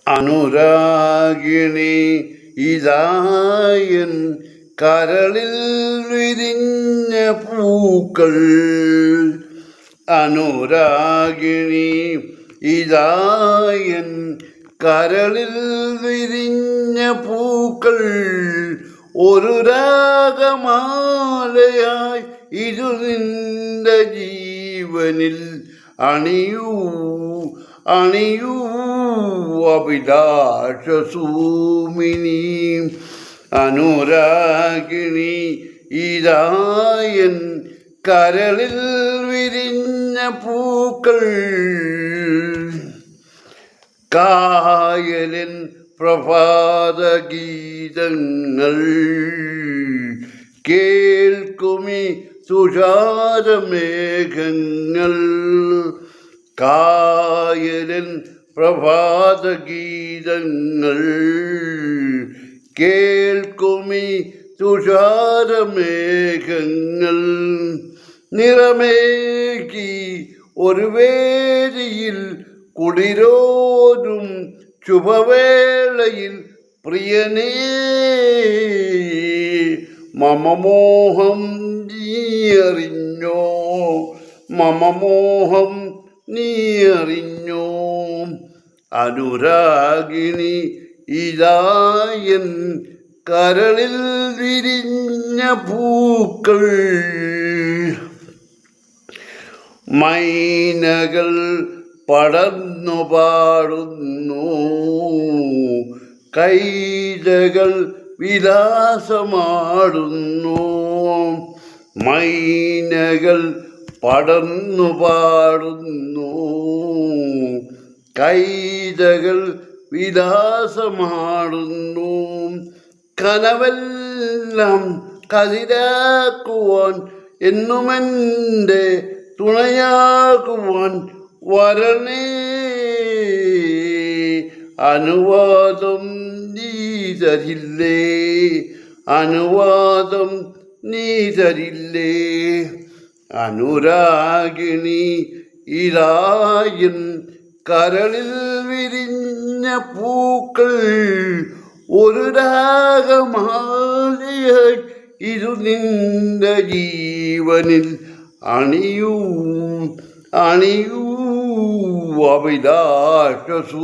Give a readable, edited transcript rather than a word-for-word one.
അനുരാഗിണി ഇതായൻ കരളിൽ വിരിഞ്ഞ പൂക്കൾ. അനുരാഗിണി ഇതായൻ കരളിൽ വിരിഞ്ഞ പൂക്കൾ. ഒരു രാഗമാലയായി ഇതു നിന്റെ ജീവനിൽ അണിയൂ അണിയൂ അഭിലാഷസൂമിനി. അനുരാഗിണി ഇതായൻ കരളിൽ വിരിഞ്ഞ പൂക്കൾ. കായലിൻ പ്രഭാതഗീതങ്ങൾ കേൾക്കുമി തുഷാരമേഘങ്ങൾ. കായലിൻ പ്രഭാതഗീതങ്ങൾ കേൾക്കുമി തുഷാരമേഘങ്ങൾ. നിറമേകി ഒരു വേദിയിൽ കുളിരോരും ശുഭവേളയിൽ പ്രിയനേ മമമോഹം നീ അറിഞ്ഞോ, മമമോഹം നീ അറിഞ്ഞോ. അനുരാഗിണി ഇതായൻ കരളിൽ വിരിഞ്ഞ പൂക്കൾ. മൈനകൾ പടർന്നു പാടുന്നു, കൈതകൾ വിലാസമാടുന്നു. മൈനകൾ പടർന്നു പാടുന്നു, കൈതകൾ വിലാസമാടുന്നു. കനവെല്ലാം കതിരാക്കുവാൻ എന്നുമെൻ്റെ തുണയാകുവാൻ വരണേ. അനുവാദം നീ തരില്ലേ, അനുവാദം നീ തരില്ലേ. അനുരാഗിണി ഇതായൻ കരളിൽ വിരിഞ്ഞ പൂക്കൾ. ഒരു രാഗമാലയായി ഇതു നിന്റെ ജീവനിൽ അണിയൂ അണിയൂ അഭിലാഷസൂമിനി.